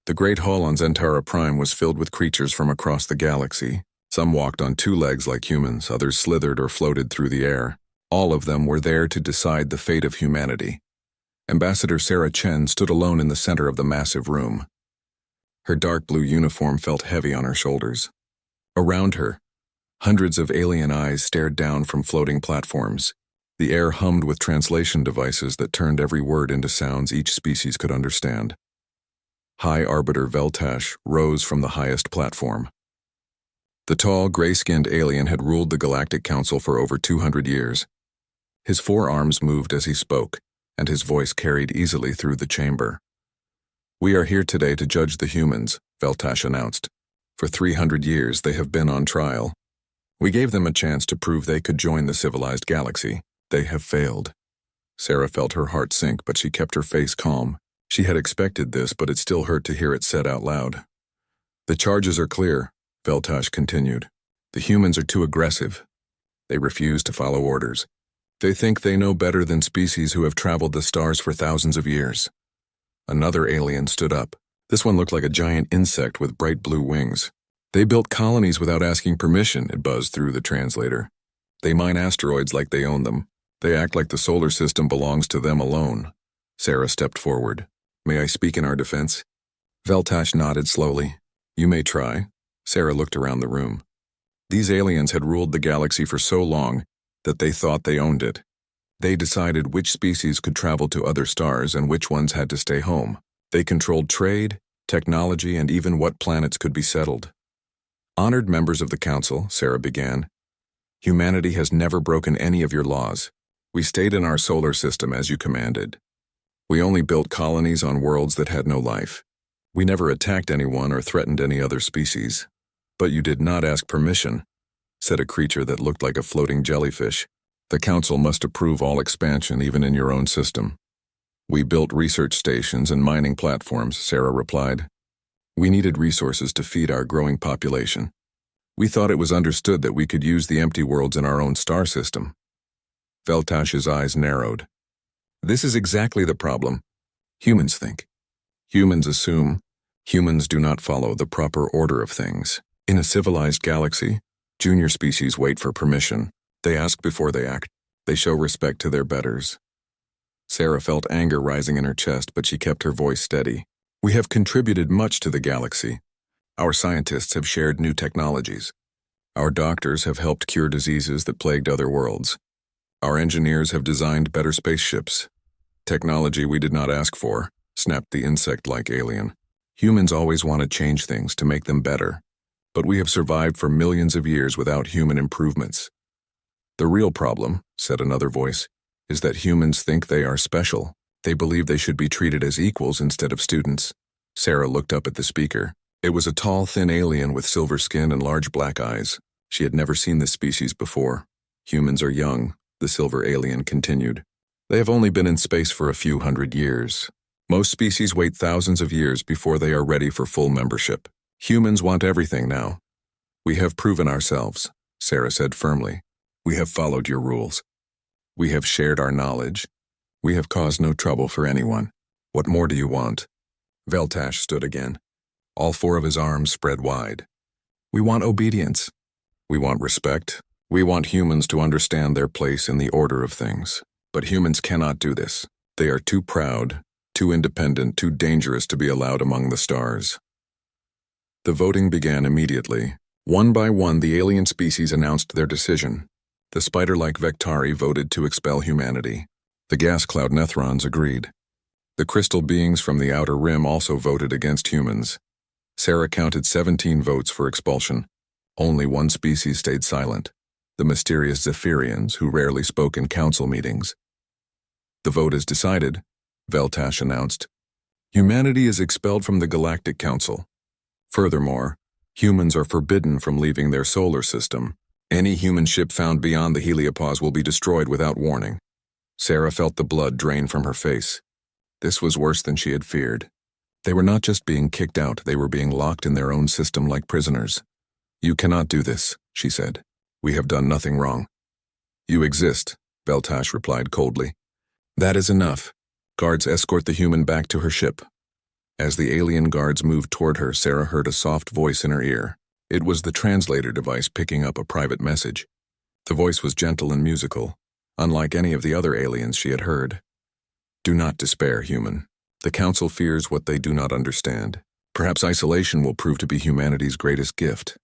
The great hall on Zentara Prime was filled with creatures from across the galaxy. Some walked on two legs like humans, others slithered or floated through the air. All of them were there to decide the fate of humanity. Ambassador Sarah Chen stood alone in the center of the massive room. Her dark blue uniform felt heavy on her shoulders. Around her, hundreds of alien eyes stared down from floating platforms. The air hummed with translation devices that turned every word into sounds each species could understand. High Arbiter Veltash rose from the highest platform. The tall, gray-skinned alien had ruled the Galactic Council for over 200 years. His forearms moved as he spoke, and his voice carried easily through the chamber. "We are here today to judge the humans," Veltash announced. "For 300 years they have been on trial. We gave them a chance to prove they could join the civilized galaxy. They have failed." Sarah felt her heart sink, but she kept her face calm. She had expected this, but it still hurt to hear it said out loud. "The charges are clear," Veltash continued. "The humans are too aggressive. They refuse to follow orders. They think they know better than species who have traveled the stars for thousands of years." Another alien stood up. This one looked like a giant insect with bright blue wings. "They built colonies without asking permission," it buzzed through the translator. "They mine asteroids like they own them. They act like the solar system belongs to them alone." Sarah stepped forward. "May I speak in our defense?" Veltash nodded slowly. "You may try." Sarah looked around the room. These aliens had ruled the galaxy for so long that they thought they owned it. They decided which species could travel to other stars and which ones had to stay home. They controlled trade, technology, and even what planets could be settled. "Honored members of the Council," Sarah began, "humanity has never broken any of your laws. We stayed in our solar system as you commanded. We only built colonies on worlds that had no life. We never attacked anyone or threatened any other species. But you did not ask permission," said a creature that looked like a floating jellyfish. "The Council must approve all expansion even in your own system." "We built research stations and mining platforms," Sarah replied. "We needed resources to feed our growing population. We thought it was understood that we could use the empty worlds in our own star system." Veltash's eyes narrowed. "This is exactly the problem. Humans think. Humans assume. Humans do not follow the proper order of things. In a civilized galaxy, junior species wait for permission. They ask before they act. They show respect to their betters." Sarah felt anger rising in her chest, but she kept her voice steady. "We have contributed much to the galaxy. Our scientists have shared new technologies. Our doctors have helped cure diseases that plagued other worlds. Our engineers have designed better spaceships. Technology we did not ask for," snapped the insect-like alien. "Humans always want to change things to make them better. But we have survived for millions of years without human improvements." "The real problem," said another voice, "is that humans think they are special. They believe they should be treated as equals instead of students." Sarah looked up at the speaker. It was a tall, thin alien with silver skin and large black eyes. She had never seen this species before. "Humans are young," the silver alien continued. "They have only been in space for a few hundred years. Most species wait thousands of years before they are ready for full membership. Humans want everything now." "We have proven ourselves," Sarah said firmly. "We have followed your rules. We have shared our knowledge. We have caused no trouble for anyone. What more do you want?" Veltash stood again. All four of his arms spread wide. "We want obedience. We want respect. We want humans to understand their place in the order of things. But humans cannot do this. They are too proud, too independent, too dangerous to be allowed among the stars." The voting began immediately. One by one, the alien species announced their decision. The spider-like Vectari voted to expel humanity. The gas cloud Nethrons agreed. The crystal beings from the outer rim also voted against humans. Sarah counted 17 votes for expulsion. Only one species stayed silent: the mysterious Zephyrians, who rarely spoke in council meetings. "The vote is decided," Veltash announced. "Humanity is expelled from the Galactic Council. Furthermore, humans are forbidden from leaving their solar system. Any human ship found beyond the heliopause will be destroyed without warning." Sarah felt the blood drain from her face. This was worse than she had feared. They were not just being kicked out, they were being locked in their own system like prisoners. "You cannot do this," she said. "We have done nothing wrong." "You exist," Veltash replied coldly. "That is enough. Guards, escort the human back to her ship." As the alien guards moved toward her, Sarah heard a soft voice in her ear. It was the translator device picking up a private message. The voice was gentle and musical, unlike any of the other aliens she had heard. Do not despair, human. The Council fears what they do not understand. Perhaps isolation will prove to be humanity's greatest gift.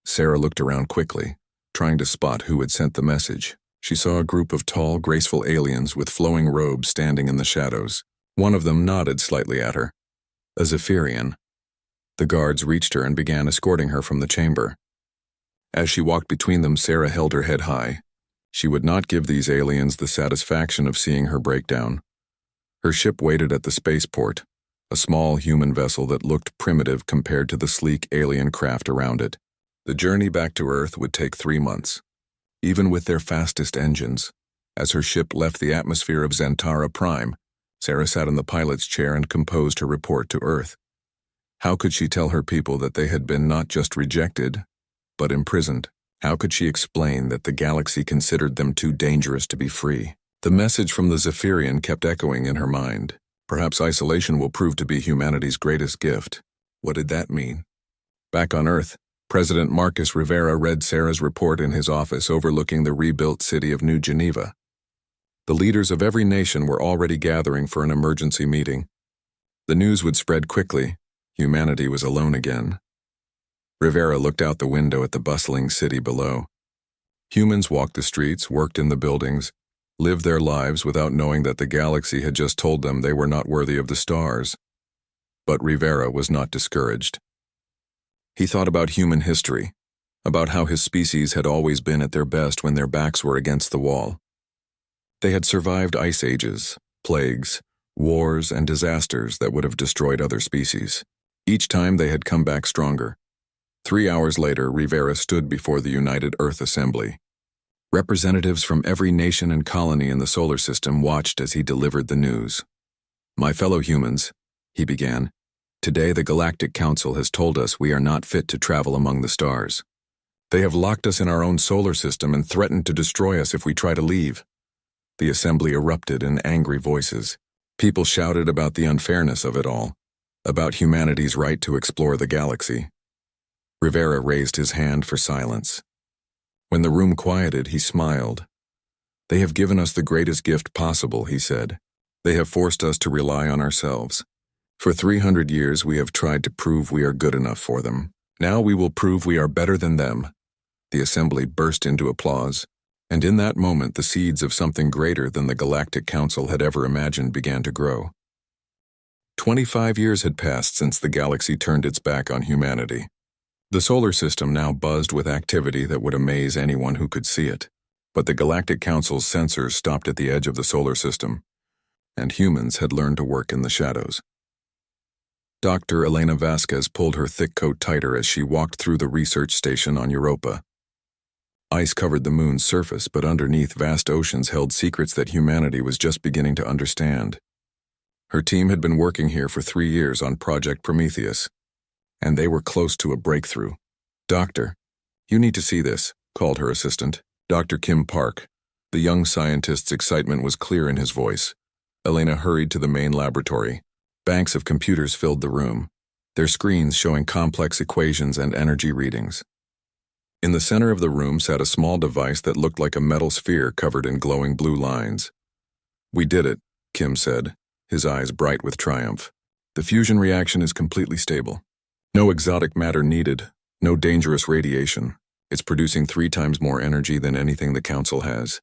Sarah looked around quickly, trying to spot who had sent the message. She saw a group of tall, graceful aliens with flowing robes standing in the shadows. One of them nodded slightly at her. A Zephyrian. The guards reached her and began escorting her from the chamber. As she walked between them, Sarah held her head high. She would not give these aliens the satisfaction of seeing her break down. Her ship waited at the spaceport, a small human vessel that looked primitive compared to the sleek alien craft around it. The journey back to Earth would take 3 months, even with their fastest engines. As her ship left the atmosphere of Zantara Prime, Sarah sat in the pilot's chair and composed her report to Earth. How could she tell her people that they had been not just rejected, but imprisoned? How could she explain that the galaxy considered them too dangerous to be free? The message from the Zephyrian kept echoing in her mind. Perhaps isolation will prove to be humanity's greatest gift. What did that mean? Back on Earth, President Marcus Rivera read Sarah's report in his office overlooking the rebuilt city of New Geneva. The leaders of every nation were already gathering for an emergency meeting. The news would spread quickly. Humanity was alone again. Rivera looked out the window at the bustling city below. Humans walked the streets, worked in the buildings, lived their lives without knowing that the galaxy had just told them they were not worthy of the stars. But Rivera was not discouraged. He thought about human history, about how his species had always been at their best when their backs were against the wall. They had survived ice ages, plagues, wars, and disasters that would have destroyed other species. Each time they had come back stronger. 3 hours later, Rivera stood before the United Earth Assembly. Representatives from every nation and colony in the solar system watched as he delivered the news. My fellow humans, he began, today the Galactic Council has told us we are not fit to travel among the stars. They have locked us in our own solar system and threatened to destroy us if we try to leave. The assembly erupted in angry voices. People shouted about the unfairness of it all, about humanity's right to explore the galaxy. Rivera raised his hand for silence. When the room quieted, he smiled. They have given us the greatest gift possible, he said. They have forced us to rely on ourselves. For 300 years we have tried to prove we are good enough for them. Now we will prove we are better than them. The assembly burst into applause, and in that moment the seeds of something greater than the Galactic Council had ever imagined began to grow. 25 years had passed since the galaxy turned its back on humanity. The solar system now buzzed with activity that would amaze anyone who could see it. But the Galactic Council's sensors stopped at the edge of the solar system, and humans had learned to work in the shadows. Dr. Elena Vasquez pulled her thick coat tighter as she walked through the research station on Europa. Ice covered the moon's surface, but underneath vast oceans held secrets that humanity was just beginning to understand. Her team had been working here for 3 years on Project Prometheus, and they were close to a breakthrough. Doctor, you need to see this, called her assistant, Dr. Kim Park. The young scientist's excitement was clear in his voice. Elena hurried to the main laboratory. Banks of computers filled the room, their screens showing complex equations and energy readings. In the center of the room sat a small device that looked like a metal sphere covered in glowing blue lines. We did it, Kim said, his eyes bright with triumph. The fusion reaction is completely stable. No exotic matter needed, no dangerous radiation. It's producing 3 times more energy than anything the Council has.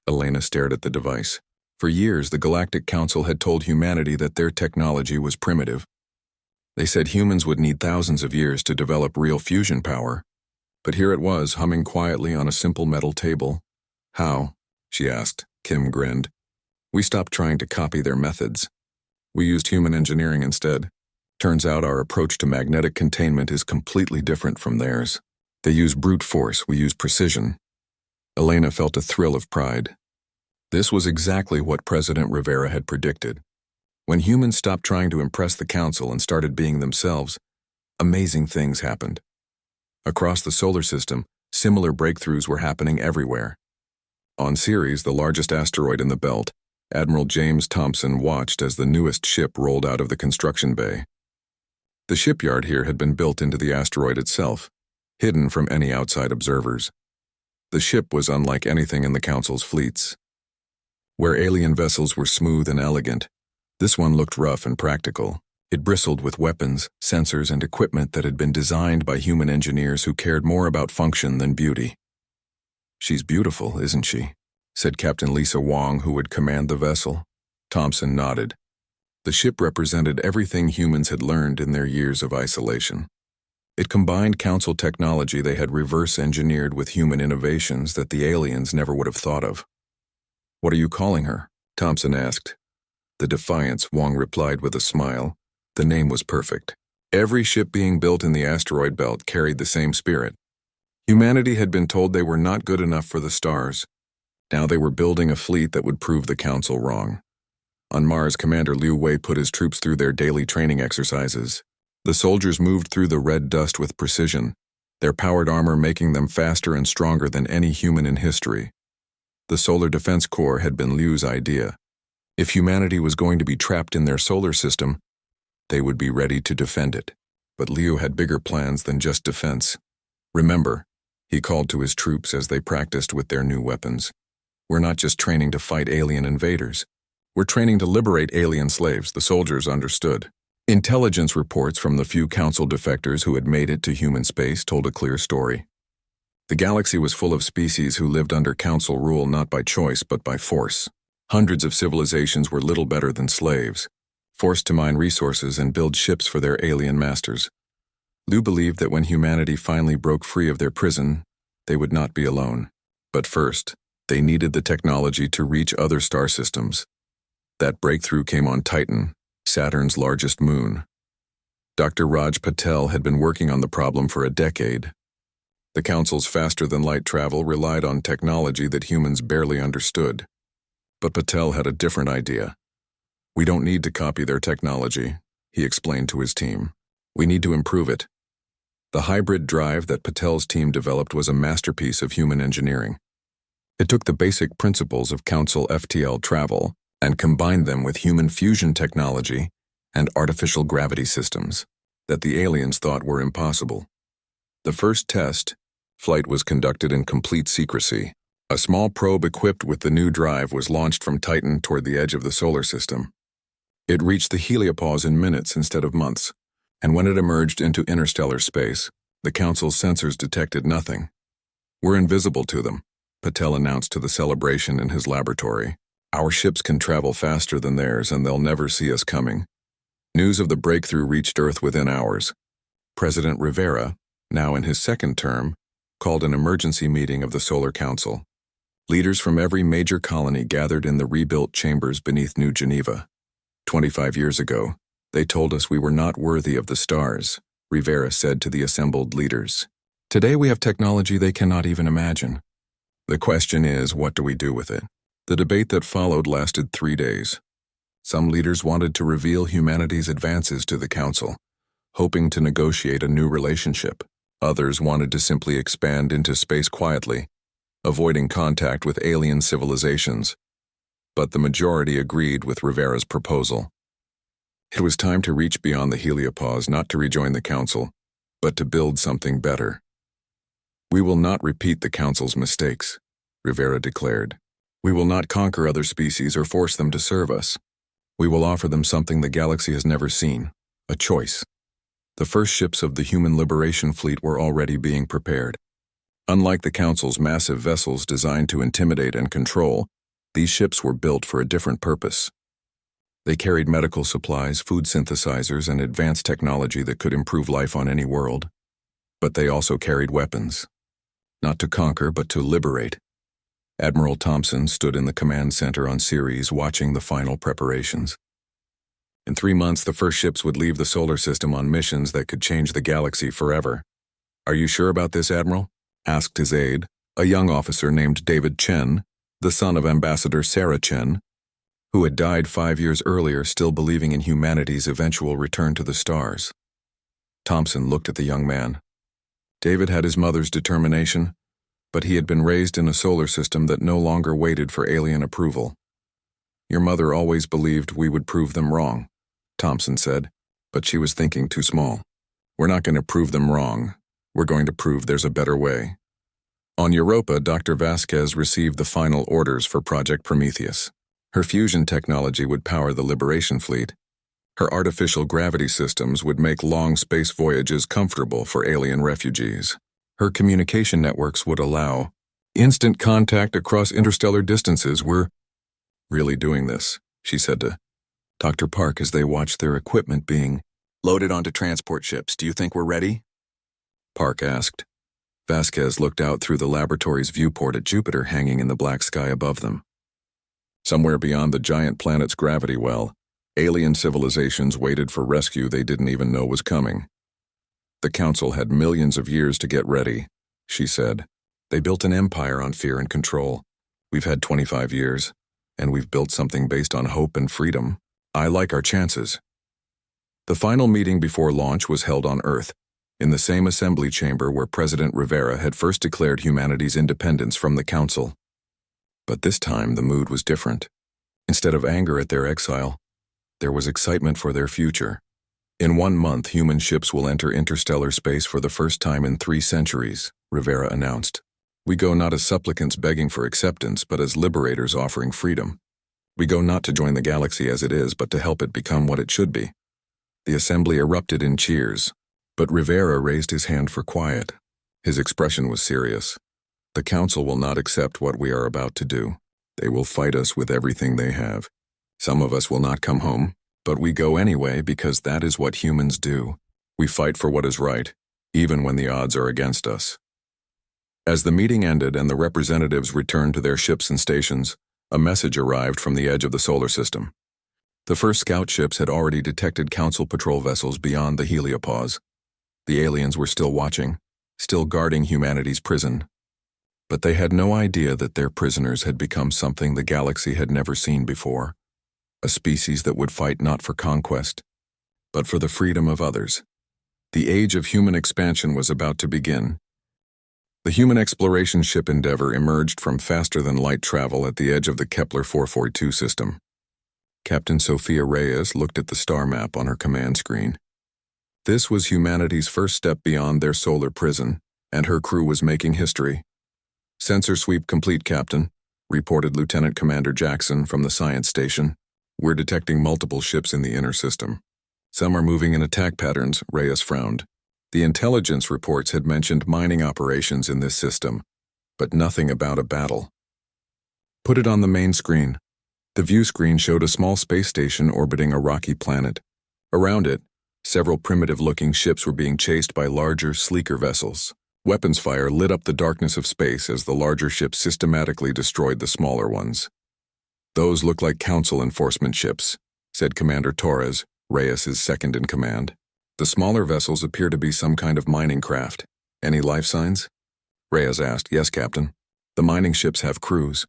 Elena stared at the device. For years, the Galactic Council had told humanity that their technology was primitive. They said humans would need thousands of years to develop real fusion power. But here it was, humming quietly on a simple metal table. How? She asked. Kim grinned. We stopped trying to copy their methods. We used human engineering instead. Turns out our approach to magnetic containment is completely different from theirs. They use brute force, we use precision. Elena felt a thrill of pride. This was exactly what President Rivera had predicted. When humans stopped trying to impress the Council and started being themselves, amazing things happened. Across the solar system, similar breakthroughs were happening everywhere. On Ceres, the largest asteroid in the belt, Admiral James Thompson watched as the newest ship rolled out of the construction bay. The shipyard here had been built into the asteroid itself, hidden from any outside observers. The ship was unlike anything in the Council's fleets. Where alien vessels were smooth and elegant, this one looked rough and practical. It bristled with weapons, sensors, and equipment that had been designed by human engineers who cared more about function than beauty. "She's beautiful, isn't she?" said Captain Lisa Wong, who would command the vessel. Thompson nodded. The ship represented everything humans had learned in their years of isolation. It combined Council technology they had reverse-engineered with human innovations that the aliens never would have thought of. "What are you calling her?" Thompson asked. "The Defiance," Wong replied with a smile. The name was perfect. Every ship being built in the asteroid belt carried the same spirit. Humanity had been told they were not good enough for the stars. Now they were building a fleet that would prove the Council wrong. On Mars, Commander Liu Wei put his troops through their daily training exercises. The soldiers moved through the red dust with precision, their powered armor making them faster and stronger than any human in history. The Solar Defense Corps had been Liu's idea. If humanity was going to be trapped in their solar system, they would be ready to defend it. But Liu had bigger plans than just defense. "Remember," he called to his troops as they practiced with their new weapons, "we're not just training to fight alien invaders. We're training to liberate alien slaves." The soldiers understood. Intelligence reports from the few Council defectors who had made it to human space told a clear story. The galaxy was full of species who lived under Council rule not by choice but by force. Hundreds of civilizations were little better than slaves, forced to mine resources and build ships for their alien masters. Liu believed that when humanity finally broke free of their prison, they would not be alone. But first, they needed the technology to reach other star systems. That breakthrough came on Titan, Saturn's largest moon. Dr. Raj Patel had been working on the problem for a decade. The Council's faster-than-light travel relied on technology that humans barely understood. But Patel had a different idea. "We don't need to copy their technology," he explained to his team. "We need to improve it." The hybrid drive that Patel's team developed was a masterpiece of human engineering. It took the basic principles of Council FTL travel and combined them with human fusion technology and artificial gravity systems that the aliens thought were impossible. The first test flight was conducted in complete secrecy. A small probe equipped with the new drive was launched from Titan toward the edge of the solar system. It reached the heliopause in minutes instead of months, and when it emerged into interstellar space, the Council's sensors detected nothing. "We're invisible to them," Patel announced to the celebration in his laboratory. "Our ships can travel faster than theirs and they'll never see us coming." News of the breakthrough reached Earth within hours. President Rivera, now in his second term, called an emergency meeting of the Solar Council. Leaders from every major colony gathered in the rebuilt chambers beneath New Geneva. 25 years ago, they told us we were not worthy of the stars, Rivera said to the assembled leaders. Today we have technology they cannot even imagine. The question is, what do we do with it? The debate that followed lasted 3 days. Some leaders wanted to reveal humanity's advances to the Council, hoping to negotiate a new relationship. Others wanted to simply expand into space quietly, avoiding contact with alien civilizations. But the majority agreed with Rivera's proposal. It was time to reach beyond the heliopause, not to rejoin the Council, but to build something better. "We will not repeat the Council's mistakes," Rivera declared. "We will not conquer other species or force them to serve us. We will offer them something the galaxy has never seen, a choice." The first ships of the Human Liberation Fleet were already being prepared. Unlike the Council's massive vessels designed to intimidate and control, these ships were built for a different purpose. They carried medical supplies, food synthesizers, and advanced technology that could improve life on any world. But they also carried weapons. Not to conquer, but to liberate. Admiral Thompson stood in the command center on Ceres watching the final preparations. In 3 months, the first ships would leave the solar system on missions that could change the galaxy forever. "Are you sure about this, Admiral?" asked his aide, a young officer named David Chen, the son of Ambassador Sarah Chen, who had died 5 years earlier, still believing in humanity's eventual return to the stars. Thompson looked at the young man. David had his mother's determination, but he had been raised in a solar system that no longer waited for alien approval. Your mother always believed we would prove them wrong, Thompson said, but she was thinking too small. We're not going to prove them wrong. We're going to prove there's a better way. On Europa, Dr. Vasquez received the final orders for Project Prometheus. Her fusion technology would power the Liberation Fleet. Her artificial gravity systems would make long space voyages comfortable for alien refugees. Her communication networks would allow instant contact across interstellar distances. We're really doing this, she said to Dr. Park as they watched their equipment being loaded onto transport ships. Do you think we're ready? Park asked. Vasquez looked out through the laboratory's viewport at Jupiter hanging in the black sky above them. Somewhere beyond the giant planet's gravity well, alien civilizations waited for rescue they didn't even know was coming. The Council had millions of years to get ready, she said. They built an empire on fear and control. We've had 25 years, and we've built something based on hope and freedom. I like our chances. The final meeting before launch was held on Earth, in the same assembly chamber where President Rivera had first declared humanity's independence from the Council. But this time the mood was different. Instead of anger at their exile, there was excitement for their future. In 1 month, human ships will enter interstellar space for the first time in 3 centuries, Rivera announced. We go not as supplicants begging for acceptance, but as liberators offering freedom. We go not to join the galaxy as it is, but to help it become what it should be. The assembly erupted in cheers, but Rivera raised his hand for quiet. His expression was serious. The Council will not accept what we are about to do. They will fight us with everything they have. Some of us will not come home, but we go anyway because that is what humans do. We fight for what is right, even when the odds are against us. As the meeting ended and the representatives returned to their ships and stations, a message arrived from the edge of the solar system. The first scout ships had already detected Council patrol vessels beyond the heliopause. The aliens were still watching, still guarding humanity's prison. But they had no idea that their prisoners had become something the galaxy had never seen before. A species that would fight not for conquest, but for the freedom of others. The age of human expansion was about to begin. The human exploration ship Endeavour emerged from faster-than-light travel at the edge of the Kepler 442 system. Captain Sophia Reyes looked at the star map on her command screen. This was humanity's first step beyond their solar prison, and her crew was making history. Sensor sweep complete, Captain, reported Lieutenant Commander Jackson from the science station. We're detecting multiple ships in the inner system. Some are moving in attack patterns, Reyes frowned. The intelligence reports had mentioned mining operations in this system, but nothing about a battle. Put it on the main screen. The view screen showed a small space station orbiting a rocky planet. Around it, several primitive-looking ships were being chased by larger, sleeker vessels. Weapons fire lit up the darkness of space as the larger ships systematically destroyed the smaller ones. Those look like Council enforcement ships, said Commander Torres, Reyes' second-in-command. The smaller vessels appear to be some kind of mining craft. Any life signs? Reyes asked. Yes, Captain. The mining ships have crews.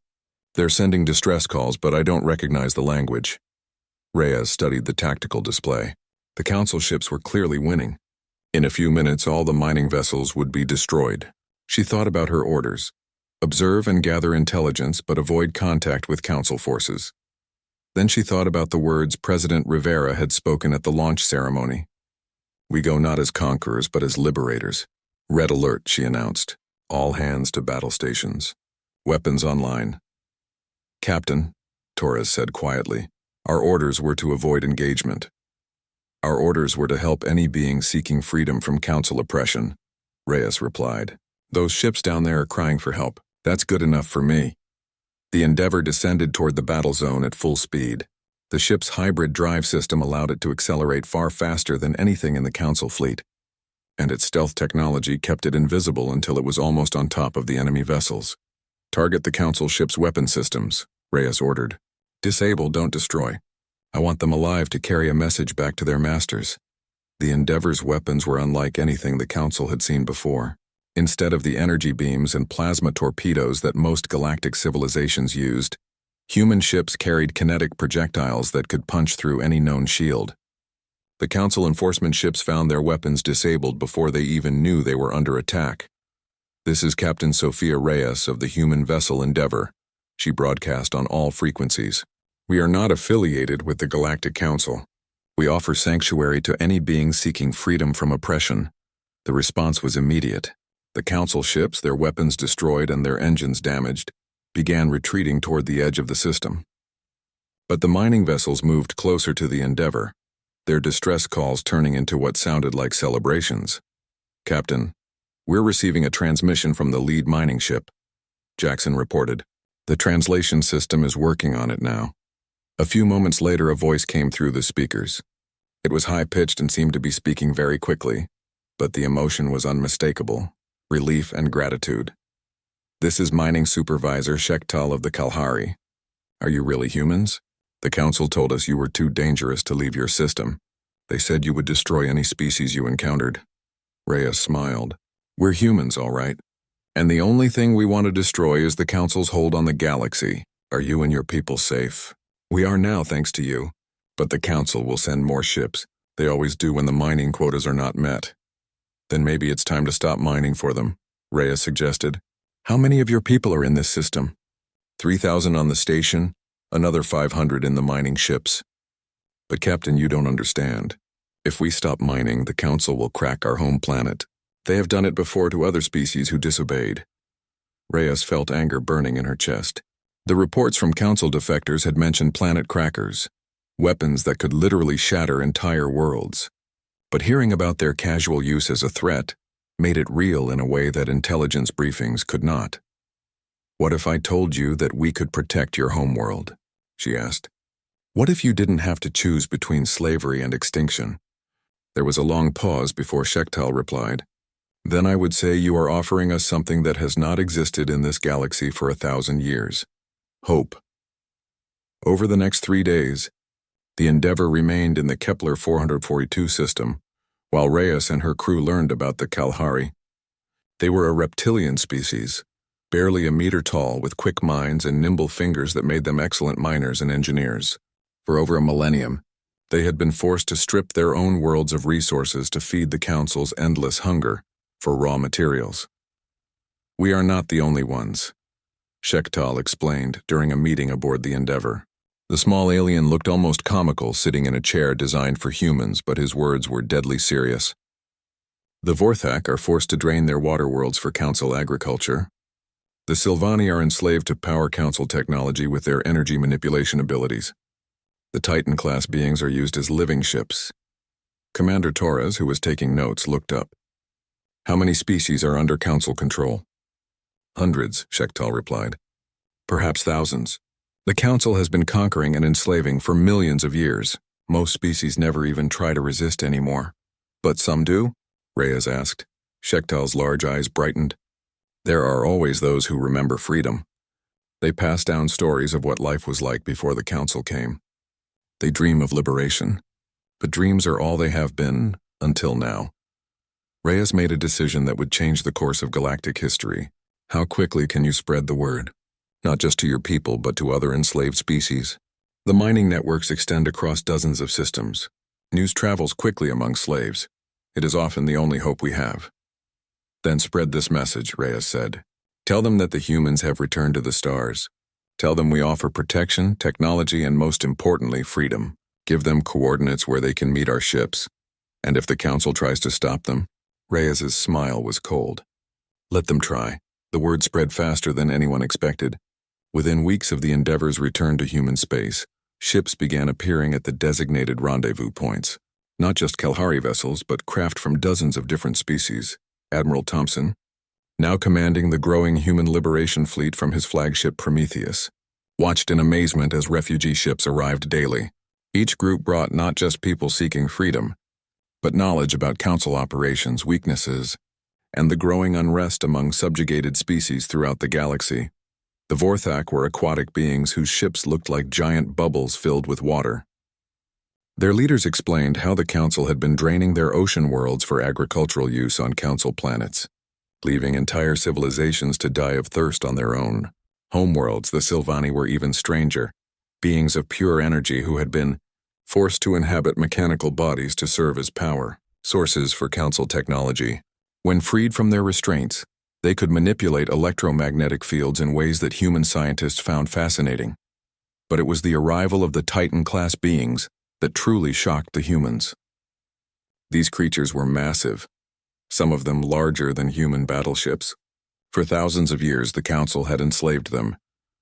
They're sending distress calls, but I don't recognize the language. Reyes studied the tactical display. The Council ships were clearly winning. In a few minutes, all the mining vessels would be destroyed. She thought about her orders. Observe and gather intelligence, but avoid contact with Council forces. Then she thought about the words President Rivera had spoken at the launch ceremony. We go not as conquerors, but as liberators. Red alert, she announced. All hands to battle stations. Weapons online. Captain, Torres said quietly, our orders were to avoid engagement. Our orders were to help any being seeking freedom from Council oppression, Reyes replied. Those ships down there are crying for help. That's good enough for me. The Endeavour descended toward the battle zone at full speed. The ship's hybrid drive system allowed it to accelerate far faster than anything in the Council fleet, and its stealth technology kept it invisible until it was almost on top of the enemy vessels. Target the Council ship's weapon systems, Reyes ordered. Disable, don't destroy. I want them alive to carry a message back to their masters. The Endeavour's weapons were unlike anything the Council had seen before. Instead of the energy beams and plasma torpedoes that most galactic civilizations used, human ships carried kinetic projectiles that could punch through any known shield. The Council enforcement ships found their weapons disabled before they even knew they were under attack. This is Captain Sophia Reyes of the human vessel Endeavour. She broadcast on all frequencies. We are not affiliated with the Galactic Council. We offer sanctuary to any being seeking freedom from oppression. The response was immediate. The Council ships, their weapons destroyed and their engines damaged, began retreating toward the edge of the system. But the mining vessels moved closer to the Endeavor, their distress calls turning into what sounded like celebrations. "Captain, we're receiving a transmission from the lead mining ship," Jackson reported. "The translation system is working on it now." A few moments later, a voice came through the speakers. It was high-pitched and seemed to be speaking very quickly, but the emotion was unmistakable: relief and gratitude. "This is Mining Supervisor Shektal of the Kalahari. Are you really humans? The Council told us you were too dangerous to leave your system. They said you would destroy any species you encountered." Reyes smiled. "We're humans, all right. And the only thing we want to destroy is the Council's hold on the galaxy. Are you and your people safe?" "We are now, thanks to you. But the Council will send more ships. They always do when the mining quotas are not met." "Then maybe it's time to stop mining for them," Reyes suggested. "How many of your people are in this system?" 3,000 on the station, another 500 in the mining ships. "But Captain, you don't understand. If we stop mining, the Council will crack our home planet. They have done it before to other species who disobeyed." Reyes felt anger burning in her chest. The reports from Council defectors had mentioned planet crackers, weapons that could literally shatter entire worlds. But hearing about their casual use as a threat made it real in a way that intelligence briefings could not. "What if I told you that we could protect your homeworld?" she asked. "What if you didn't have to choose between slavery and extinction?" There was a long pause before Shektal replied. "Then I would say you are offering us something that has not existed in this galaxy for 1,000 years. Hope." Over the next 3 days, the Endeavor remained in the Kepler 442 system, while Reyes and her crew learned about the Kalahari. They were a reptilian species, barely a meter tall, with quick minds and nimble fingers that made them excellent miners and engineers. For over a millennium, they had been forced to strip their own worlds of resources to feed the Council's endless hunger for raw materials. "We are not the only ones," Shektal explained during a meeting aboard the Endeavor. The small alien looked almost comical, sitting in a chair designed for humans, but his words were deadly serious. "The Vorthak are forced to drain their water worlds for Council agriculture. The Sylvani are enslaved to Power Council technology with their energy manipulation abilities. The Titan-class beings are used as living ships." Commander Torres, who was taking notes, looked up. "How many species are under Council control?" "Hundreds," Shektal replied. "Perhaps thousands. The Council has been conquering and enslaving for millions of years. Most species never even try to resist anymore." "But some do?" Reyes asked. Shektal's large eyes brightened. "There are always those who remember freedom. They pass down stories of what life was like before the Council came. They dream of liberation. But dreams are all they have been, until now." Reyes made a decision that would change the course of galactic history. "How quickly can you spread the word? Not just to your people, but to other enslaved species. The mining networks extend across dozens of systems. News travels quickly among slaves. It is often the only hope we have." "Then spread this message," Reyes said. "Tell them that the humans have returned to the stars. Tell them we offer protection, technology, and most importantly, freedom. Give them coordinates where they can meet our ships. And if the Council tries to stop them," Reyes's smile was cold. "Let them try." The word spread faster than anyone expected. Within weeks of the Endeavor's return to human space, ships began appearing at the designated rendezvous points. Not just Kalahari vessels, but craft from dozens of different species. Admiral Thompson, now commanding the growing human liberation fleet from his flagship Prometheus, watched in amazement as refugee ships arrived daily. Each group brought not just people seeking freedom, but knowledge about Council operations, weaknesses, and the growing unrest among subjugated species throughout the galaxy. The Vorthak were aquatic beings whose ships looked like giant bubbles filled with water. Their leaders explained how the Council had been draining their ocean worlds for agricultural use on Council planets, leaving entire civilizations to die of thirst on their own. Homeworlds, the Sylvani were even stranger, beings of pure energy who had been forced to inhabit mechanical bodies to serve as power sources for Council technology. When freed from their restraints, they could manipulate electromagnetic fields in ways that human scientists found fascinating. But it was the arrival of the Titan-class beings that truly shocked the humans. These creatures were massive, some of them larger than human battleships. For thousands of years, the Council had enslaved them,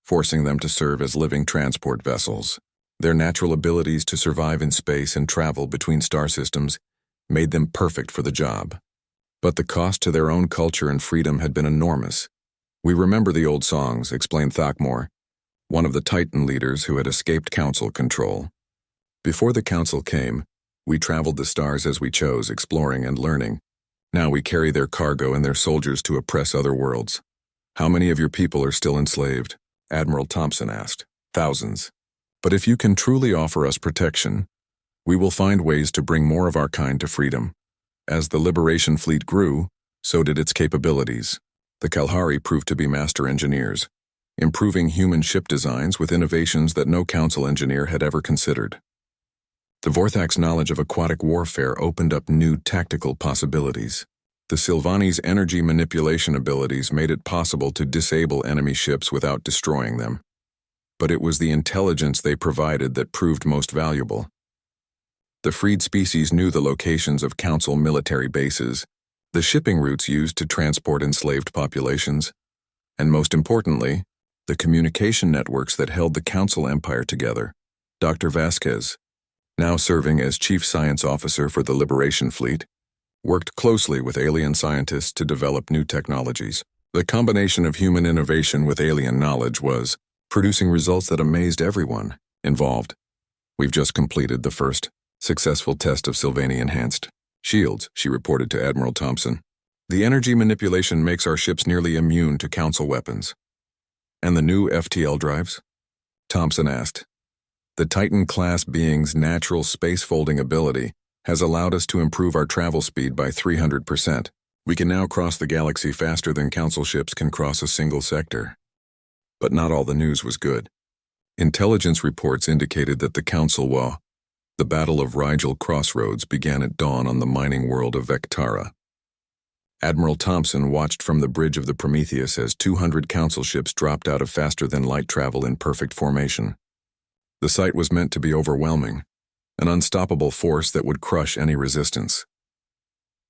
forcing them to serve as living transport vessels. Their natural abilities to survive in space and travel between star systems made them perfect for the job. But the cost to their own culture and freedom had been enormous. "We remember the old songs," explained Thakmor, one of the Titan leaders who had escaped Council control. "Before the Council came, we traveled the stars as we chose, exploring and learning. Now we carry their cargo and their soldiers to oppress other worlds." "How many of your people are still enslaved?" Admiral Thompson asked. "Thousands. But if you can truly offer us protection, we will find ways to bring more of our kind to freedom." As the Liberation Fleet grew, so did its capabilities. The Kalahari proved to be master engineers, improving human ship designs with innovations that no Council engineer had ever considered. The Vorthak's knowledge of aquatic warfare opened up new tactical possibilities. The Sylvani's energy manipulation abilities made it possible to disable enemy ships without destroying them. But it was the intelligence they provided that proved most valuable. The freed species knew the locations of Council military bases, the shipping routes used to transport enslaved populations, and most importantly, the communication networks that held the Council Empire together. Dr. Vasquez, now serving as Chief Science Officer for the Liberation Fleet, worked closely with alien scientists to develop new technologies. The combination of human innovation with alien knowledge was producing results that amazed everyone involved. "We've just completed the first successful test of Sylvani-enhanced shields," she reported to Admiral Thompson. "The energy manipulation makes our ships nearly immune to Council weapons." "And the new FTL drives?" Thompson asked. "The Titan-class being's natural space-folding ability has allowed us to improve our travel speed by 300%. We can now cross the galaxy faster than Council ships can cross a single sector." But not all the news was good. Intelligence reports indicated that the Council War, the Battle of Rigel Crossroads, began at dawn on the mining world of Vectara. Admiral Thompson watched from the bridge of the Prometheus as 200 Council ships dropped out of faster-than-light travel in perfect formation. The sight was meant to be overwhelming, an unstoppable force that would crush any resistance.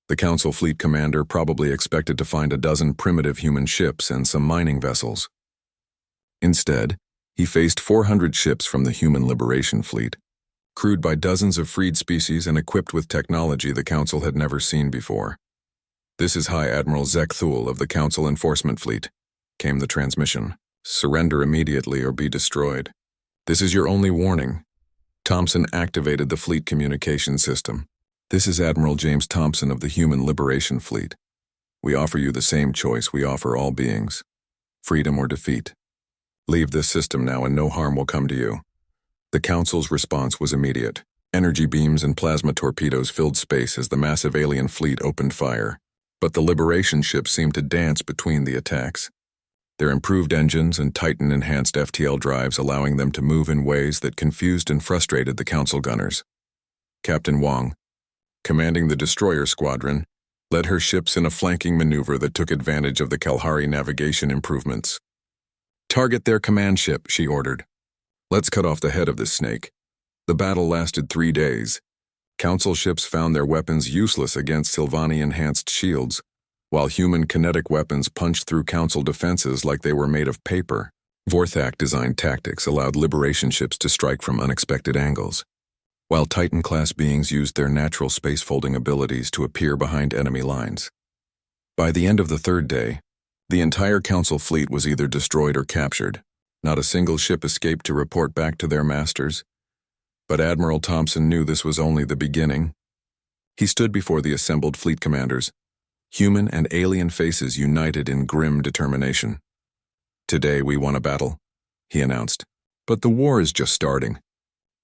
The Council fleet commander probably expected to find a dozen primitive human ships and some mining vessels. Instead, he faced 400 ships from the human Liberation Fleet, crewed by dozens of freed species and equipped with technology the Council had never seen before. "This is High Admiral Zek Thul of the Council Enforcement Fleet," came the transmission. "Surrender immediately or be destroyed. This is your only warning." Thompson activated the fleet communication system. "This is Admiral James Thompson of the Human Liberation Fleet. We offer you the same choice we offer all beings: freedom or defeat. Leave this system now and no harm will come to you." The Council's response was immediate. Energy beams and plasma torpedoes filled space as the massive alien fleet opened fire. But the Liberation ships seemed to dance between the attacks, their improved engines and Titan-enhanced FTL drives allowing them to move in ways that confused and frustrated the Council gunners. Captain Wong, commanding the destroyer squadron, led her ships in a flanking maneuver that took advantage of the Kalahari navigation improvements. "Target their command ship," she ordered. "Let's cut off the head of this snake." The battle lasted 3 days. Council ships found their weapons useless against Sylvani-enhanced shields, while human kinetic weapons punched through Council defenses like they were made of paper. Vorthak-designed tactics allowed Liberation ships to strike from unexpected angles, while Titan-class beings used their natural space-folding abilities to appear behind enemy lines. By the end of the 3rd day, the entire Council fleet was either destroyed or captured. Not a single ship escaped to report back to their masters. But Admiral Thompson knew this was only the beginning. He stood before the assembled fleet commanders, human and alien faces united in grim determination. "Today we won a battle," he announced. "But the war is just starting.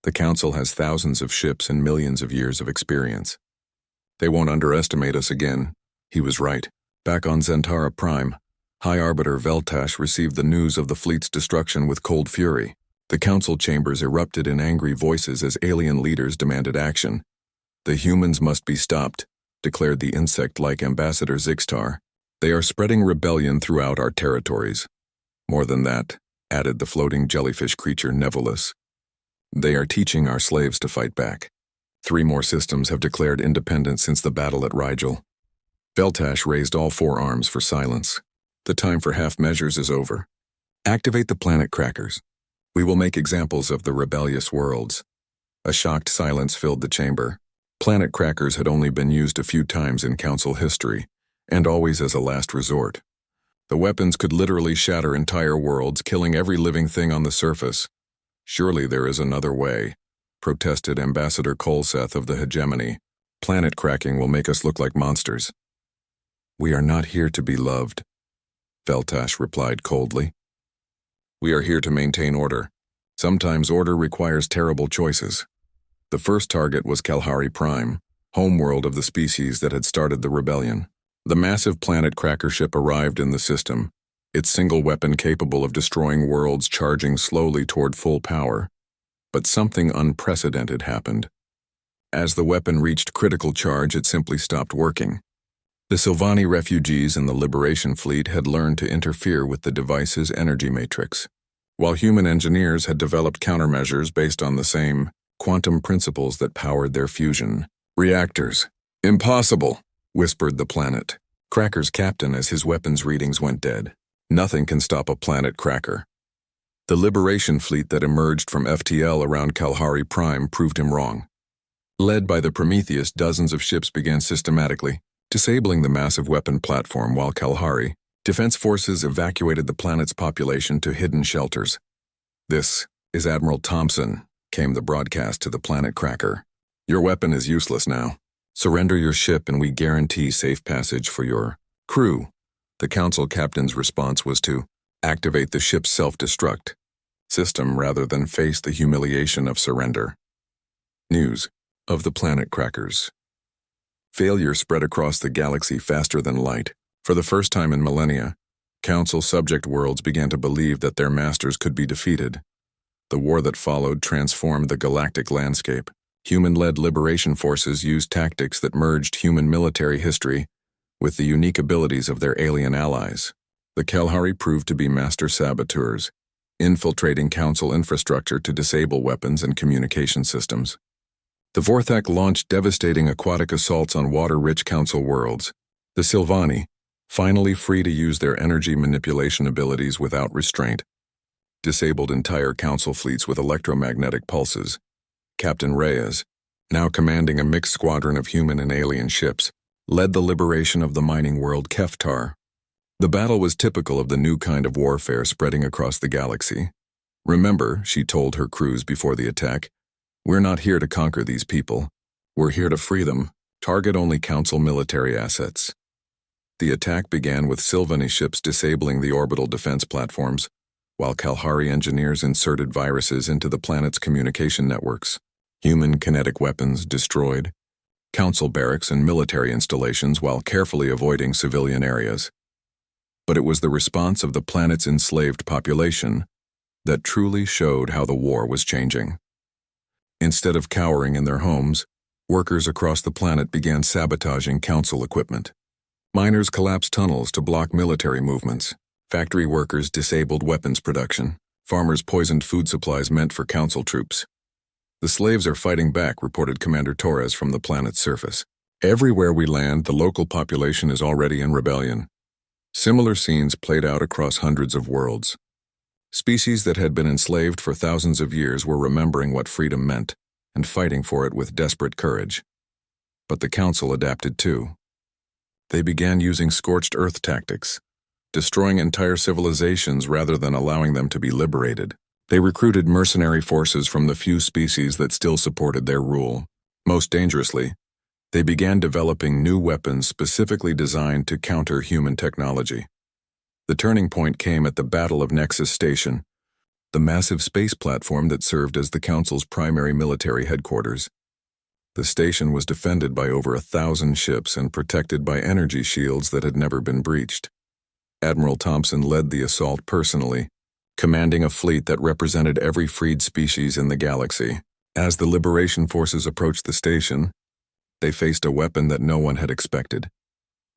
The Council has thousands of ships and millions of years of experience. They won't underestimate us again." He was right. Back on Zentara Prime, High Arbiter Veltash received the news of the fleet's destruction with cold fury. The Council chambers erupted in angry voices as alien leaders demanded action. "The humans must be stopped," declared the insect-like Ambassador Zixtar. "They are spreading rebellion throughout our territories. More than that, added the floating jellyfish creature Nevolus. They are teaching our slaves to fight back. 3 more systems have declared independence since the battle at Rigel. Veltash raised all 4 arms for silence. The time for half measures is over. Activate the planet crackers. We will make examples of the rebellious worlds. A shocked silence filled the chamber. Planet crackers had only been used a few times in Council history, and always as a last resort. The weapons could literally shatter entire worlds, killing every living thing on the surface. Surely there is another way, protested Ambassador Kolseth of the Hegemony. Planet cracking will make us look like monsters. We are not here to be loved, Veltash replied coldly. We are here to maintain order. Sometimes order requires terrible choices. The first target was Kalhari Prime, homeworld of the species that had started the rebellion. The massive planet cracker ship arrived in the system, its single weapon capable of destroying worlds charging slowly toward full power. But something unprecedented happened. As the weapon reached critical charge, it simply stopped working. The Sylvani refugees in the Liberation Fleet had learned to interfere with the device's energy matrix, while human engineers had developed countermeasures based on the same quantum principles that powered their fusion reactors. Impossible, whispered the planet cracker's captain as his weapons readings went dead. Nothing can stop a planet cracker. The Liberation Fleet that emerged from FTL around Kalhari Prime proved him wrong. Led by the Prometheus, dozens of ships began systematically disabling the massive weapon platform, while Kalhari defense forces evacuated the planet's population to hidden shelters. This is Admiral Thompson, came the broadcast to the planet cracker. Your weapon is useless now. Surrender your ship and we guarantee safe passage for your crew. The Council captain's response was to activate the ship's self-destruct system rather than face the humiliation of surrender. News of the planet crackers. Failure spread across the galaxy faster than light. For the first time in millennia, Council subject worlds began to believe that their masters could be defeated. The war that followed transformed the galactic landscape. Human-led liberation forces used tactics that merged human military history with the unique abilities of their alien allies. The Kalhari proved to be master saboteurs, infiltrating Council infrastructure to disable weapons and communication systems. The Vorthak launched devastating aquatic assaults on water-rich Council worlds. The Sylvani, finally free to use their energy manipulation abilities without restraint, disabled entire Council fleets with electromagnetic pulses. Captain Reyes, now commanding a mixed squadron of human and alien ships, led the liberation of the mining world Keftar. The battle was typical of the new kind of warfare spreading across the galaxy. Remember, she told her crews before the attack, we're not here to conquer these people. We're here to free them. Target only Council military assets. The attack began with Sylvani ships disabling the orbital defense platforms, while Kalhari engineers inserted viruses into the planet's communication networks. Human kinetic weapons destroyed Council barracks and military installations while carefully avoiding civilian areas. But it was the response of the planet's enslaved population that truly showed how the war was changing. Instead of cowering in their homes, workers across the planet began sabotaging Council equipment. Miners collapsed tunnels to block military movements. Factory workers disabled weapons production. Farmers poisoned food supplies meant for Council troops. The slaves are fighting back, reported Commander Torres from the planet's surface. Everywhere we land, the local population is already in rebellion. Similar scenes played out across hundreds of worlds. Species that had been enslaved for thousands of years were remembering what freedom meant and fighting for it with desperate courage. But the Council adapted too. They began using scorched earth tactics, destroying entire civilizations rather than allowing them to be liberated. They recruited mercenary forces from the few species that still supported their rule. Most dangerously, they began developing new weapons specifically designed to counter human technology. The turning point came at the Battle of Nexus Station, the massive space platform that served as the Council's primary military headquarters. The station was defended by over 1,000 ships and protected by energy shields that had never been breached. Admiral Thompson led the assault personally, commanding a fleet that represented every freed species in the galaxy. As the liberation forces approached the station, they faced a weapon that no one had expected.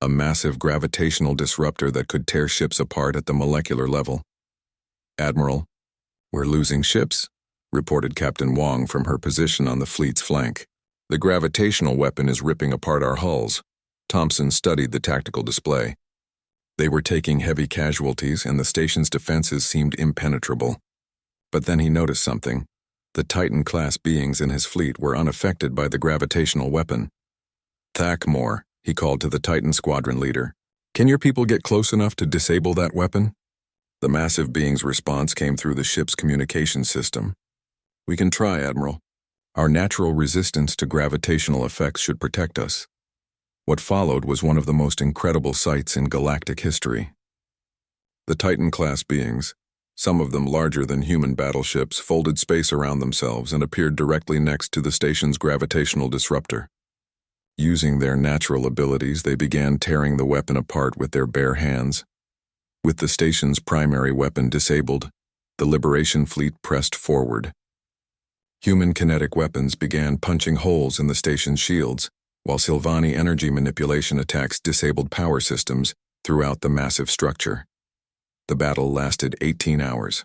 A massive gravitational disruptor that could tear ships apart at the molecular level. "Admiral, we're losing ships," reported Captain Wong from her position on the fleet's flank. "The gravitational weapon is ripping apart our hulls." Thompson studied the tactical display. They were taking heavy casualties and the station's defenses seemed impenetrable. But then he noticed something. The Titan-class beings in his fleet were unaffected by the gravitational weapon. "Thackmore," he called to the Titan squadron leader. "Can your people get close enough to disable that weapon?" The massive being's response came through the ship's communication system. "We can try, Admiral. Our natural resistance to gravitational effects should protect us." What followed was one of the most incredible sights in galactic history. The Titan-class beings, some of them larger than human battleships, folded space around themselves and appeared directly next to the station's gravitational disruptor. Using their natural abilities, they began tearing the weapon apart with their bare hands. With the station's primary weapon disabled, the Liberation fleet pressed forward. Human kinetic weapons began punching holes in the station's shields, while Sylvani energy manipulation attacks disabled power systems throughout the massive structure. The battle lasted 18 hours.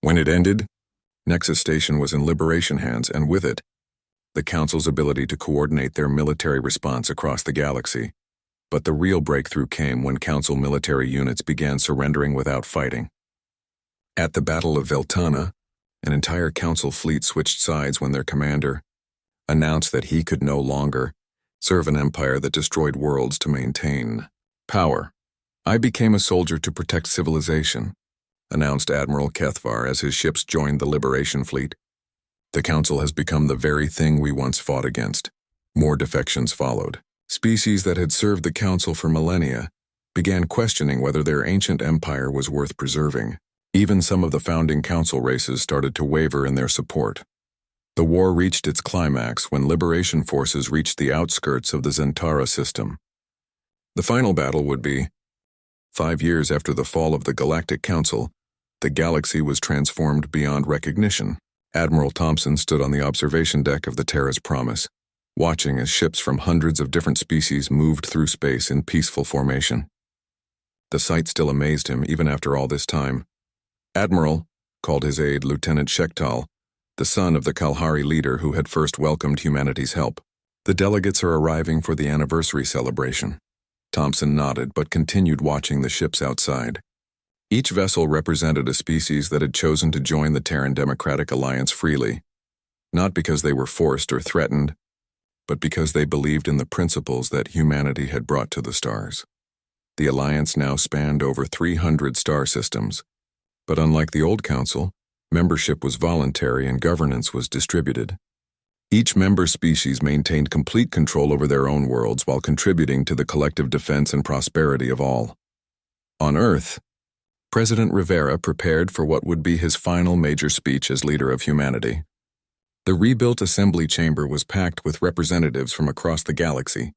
When it ended, Nexus Station was in Liberation hands, and with it, the Council's ability to coordinate their military response across the galaxy. But the real breakthrough came when Council military units began surrendering without fighting. At the Battle of Veltana, an entire Council fleet switched sides when their commander announced that he could no longer serve an empire that destroyed worlds to maintain power. "I became a soldier to protect civilization," announced Admiral Kethvar as his ships joined the Liberation fleet. "The Council has become the very thing we once fought against." More defections followed. Species that had served the Council for millennia began questioning whether their ancient empire was worth preserving. Even some of the founding Council races started to waver in their support. The war reached its climax when Liberation forces reached the outskirts of the Zentara system. The final battle would be 5 years after the fall of the Galactic Council. The galaxy was transformed beyond recognition. Admiral Thompson stood on the observation deck of the Terra's Promise, watching as ships from hundreds of different species moved through space in peaceful formation. The sight still amazed him even after all this time. "Admiral," called his aide Lieutenant Shektal, the son of the Kalhari leader who had first welcomed humanity's help. "The delegates are arriving for the anniversary celebration." Thompson nodded but continued watching the ships outside. Each vessel represented a species that had chosen to join the Terran Democratic Alliance freely, not because they were forced or threatened, but because they believed in the principles that humanity had brought to the stars. The Alliance now spanned over 300 star systems, but unlike the old Council, membership was voluntary and governance was distributed. Each member species maintained complete control over their own worlds while contributing to the collective defense and prosperity of all. On Earth, President Rivera prepared for what would be his final major speech as leader of humanity. The rebuilt assembly chamber was packed with representatives from across the galaxy,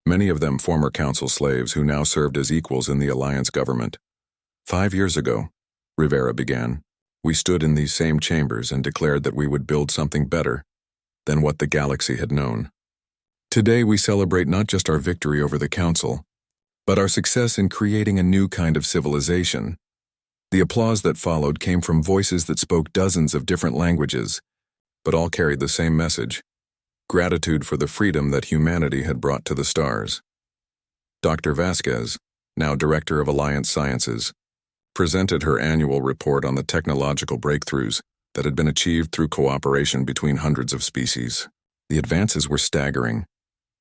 many of them former Council slaves who now served as equals in the Alliance government. 5 years ago, Rivera began, we stood in these same chambers and declared that we would build something better than what the galaxy had known. Today we celebrate not just our victory over the Council, but our success in creating a new kind of civilization. The applause that followed came from voices that spoke dozens of different languages, but all carried the same message: gratitude for the freedom that humanity had brought to the stars. Dr. Vasquez, now Director of Alliance Sciences, presented her annual report on the technological breakthroughs that had been achieved through cooperation between hundreds of species. The advances were staggering.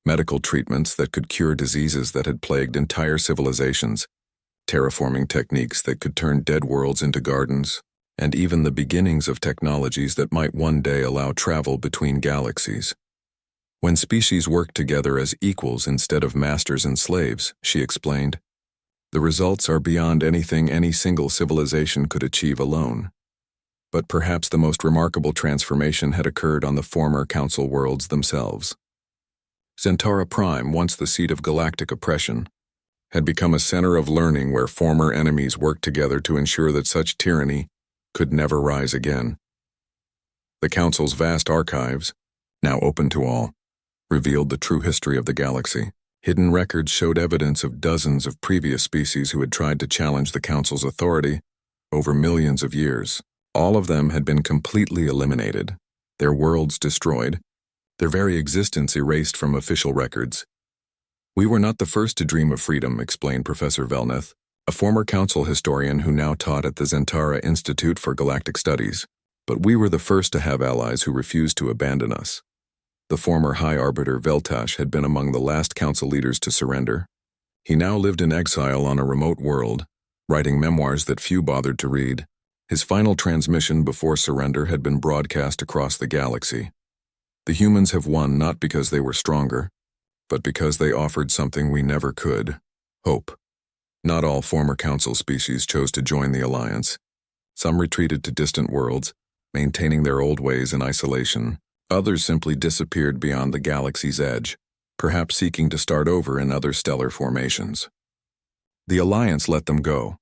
Medical treatments that could cure diseases that had plagued entire civilizations, terraforming techniques that could turn dead worlds into gardens, and even the beginnings of technologies that might one day allow travel between galaxies. When species work together as equals instead of masters and slaves, she explained, the results are beyond anything any single civilization could achieve alone. But perhaps the most remarkable transformation had occurred on the former Council worlds themselves. Zentara Prime, once the seat of galactic oppression, had become a center of learning where former enemies worked together to ensure that such tyranny could never rise again. The Council's vast archives, now open to all, revealed the true history of the galaxy. Hidden records showed evidence of dozens of previous species who had tried to challenge the Council's authority, over millions of years. All of them had been completely eliminated, their worlds destroyed, their very existence erased from official records. We were not the first to dream of freedom, explained Professor Velneth, a former council historian who now taught at the Zentara Institute for Galactic Studies. But we were the first to have allies who refused to abandon us. The former High Arbiter Veltash had been among the last council leaders to surrender. He now lived in exile on a remote world, writing memoirs that few bothered to read. His final transmission before surrender had been broadcast across the galaxy. The humans have won not because they were stronger, but because they offered something we never could: hope. Not all former council species chose to join the alliance. Some retreated to distant worlds, maintaining their old ways in isolation. Others simply disappeared beyond the galaxy's edge, perhaps seeking to start over in other stellar formations. The alliance let them go.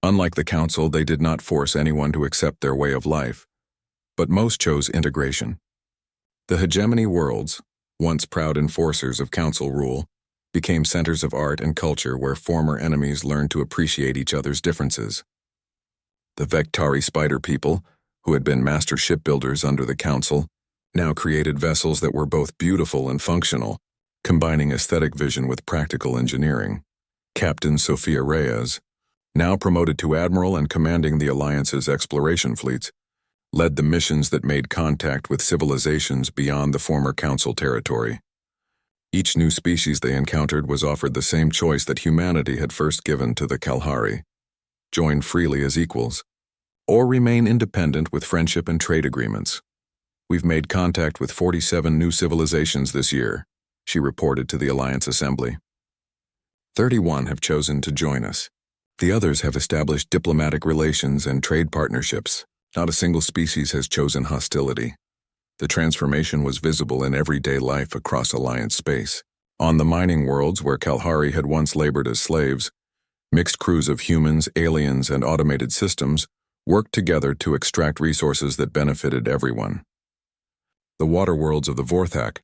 Unlike the council, they did not force anyone to accept their way of life, but most chose integration. The hegemony worlds, once proud enforcers of council rule, became centers of art and culture where former enemies learned to appreciate each other's differences. The Vectari spider people, who had been master shipbuilders under the council, now created vessels that were both beautiful and functional, combining aesthetic vision with practical engineering. Captain Sophia Reyes, now promoted to admiral and commanding the Alliance's exploration fleets, led the missions that made contact with civilizations beyond the former council territory. Each new species they encountered was offered the same choice that humanity had first given to the Kalahari: join freely as equals, or remain independent with friendship and trade agreements. We've made contact with 47 new civilizations this year, she reported to the Alliance Assembly. 31 have chosen to join us. The others have established diplomatic relations and trade partnerships. Not a single species has chosen hostility. The transformation was visible in everyday life across Alliance space. On the mining worlds where Kalahari had once labored as slaves, mixed crews of humans, aliens, and automated systems worked together to extract resources that benefited everyone. The water worlds of the Vorthak,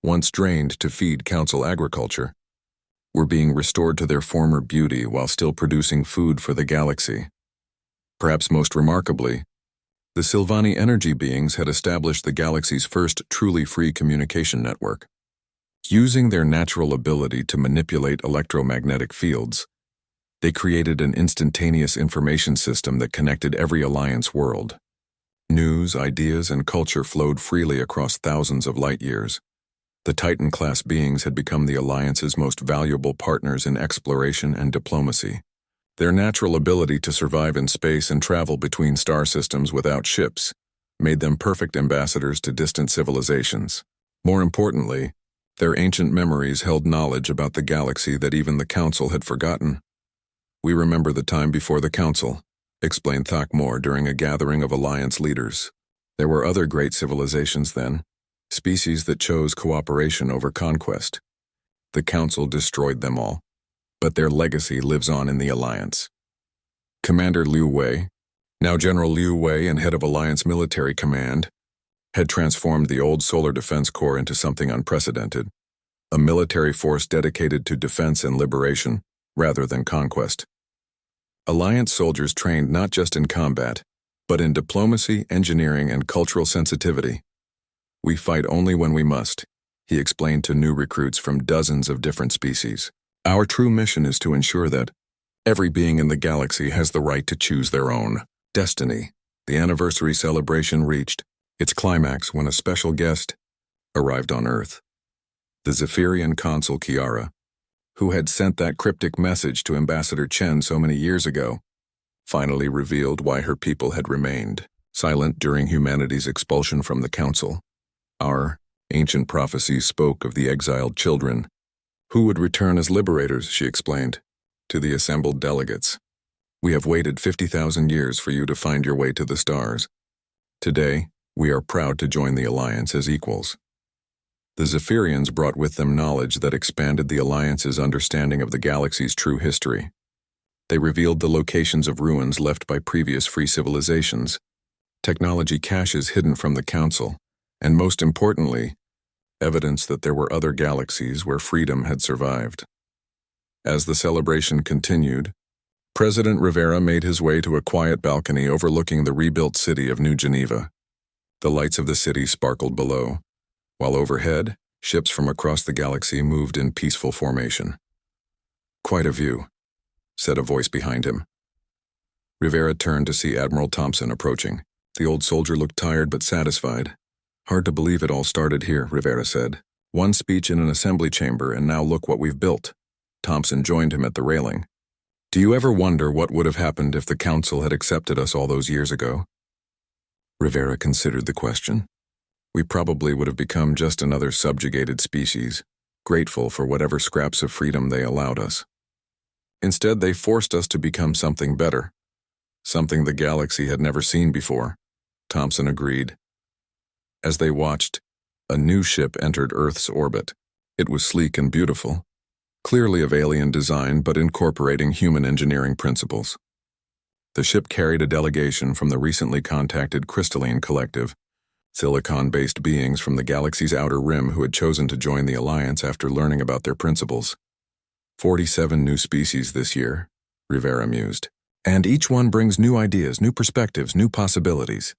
once drained to feed council agriculture, were being restored to their former beauty while still producing food for the galaxy. Perhaps most remarkably, the Sylvani energy beings had established the galaxy's first truly free communication network. Using their natural ability to manipulate electromagnetic fields, they created an instantaneous information system that connected every Alliance world. News, ideas, and culture flowed freely across thousands of light years. The Titan-class beings had become the Alliance's most valuable partners in exploration and diplomacy. Their natural ability to survive in space and travel between star systems without ships made them perfect ambassadors to distant civilizations. More importantly, their ancient memories held knowledge about the galaxy that even the Council had forgotten. "We remember the time before the Council," explained Thakmor during a gathering of Alliance leaders. "There were other great civilizations then, species that chose cooperation over conquest. The Council destroyed them all, but their legacy lives on in the Alliance." Commander Liu Wei, now General Liu Wei and head of Alliance Military Command, had transformed the old Solar Defense Corps into something unprecedented, a military force dedicated to defense and liberation rather than conquest. Alliance soldiers trained not just in combat, but in diplomacy, engineering, and cultural sensitivity. "We fight only when we must," he explained to new recruits from dozens of different species. "Our true mission is to ensure that every being in the galaxy has the right to choose their own destiny." The anniversary celebration reached its climax when a special guest arrived on Earth. The Zephyrian consul Kiara, who had sent that cryptic message to Ambassador Chen so many years ago, finally revealed why her people had remained silent during humanity's expulsion from the Council. Our ancient prophecies spoke of the exiled children, who would return as liberators, she explained, to the assembled delegates. "We have waited 50,000 years for you to find your way to the stars. Today, we are proud to join the Alliance as equals." The Zephyrians brought with them knowledge that expanded the Alliance's understanding of the galaxy's true history. They revealed the locations of ruins left by previous free civilizations, technology caches hidden from the Council, and most importantly, evidence that there were other galaxies where freedom had survived. As the celebration continued, President Rivera made his way to a quiet balcony overlooking the rebuilt city of New Geneva. The lights of the city sparkled below, while overhead, ships from across the galaxy moved in peaceful formation. "Quite a view," said a voice behind him. Rivera turned to see Admiral Thompson approaching. The old soldier looked tired but satisfied. "Hard to believe it all started here," Rivera said. "One speech in an assembly chamber, and now look what we've built." Thompson joined him at the railing. "Do you ever wonder what would have happened if the Council had accepted us all those years ago?" Rivera considered the question. "We probably would have become just another subjugated species, grateful for whatever scraps of freedom they allowed us. Instead, they forced us to become something better, something the galaxy had never seen before," Thompson agreed. As they watched, a new ship entered Earth's orbit. It was sleek and beautiful, clearly of alien design but incorporating human engineering principles. The ship carried a delegation from the recently contacted Crystalline Collective, silicon-based beings from the galaxy's outer rim who had chosen to join the Alliance after learning about their principles. 47 new species this year, Rivera mused. And each one brings new ideas, new perspectives, new possibilities.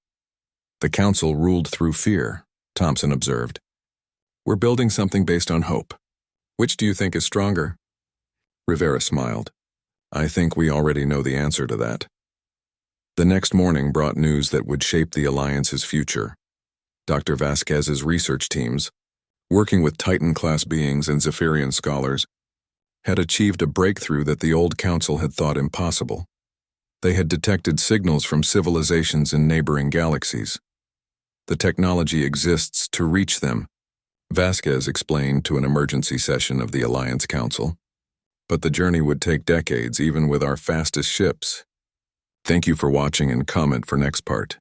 "The Council ruled through fear," Thompson observed. "We're building something based on hope. Which do you think is stronger?" Rivera smiled. "I think we already know the answer to that." The next morning brought news that would shape the Alliance's future. Dr. Vasquez's research teams, working with Titan-class beings and Zephyrian scholars, had achieved a breakthrough that the old Council had thought impossible. They had detected signals from civilizations in neighboring galaxies. The technology exists to reach them, Vasquez explained to an emergency session of the Alliance Council. But the journey would take decades even with our fastest ships. Thank you for watching and comment for next part.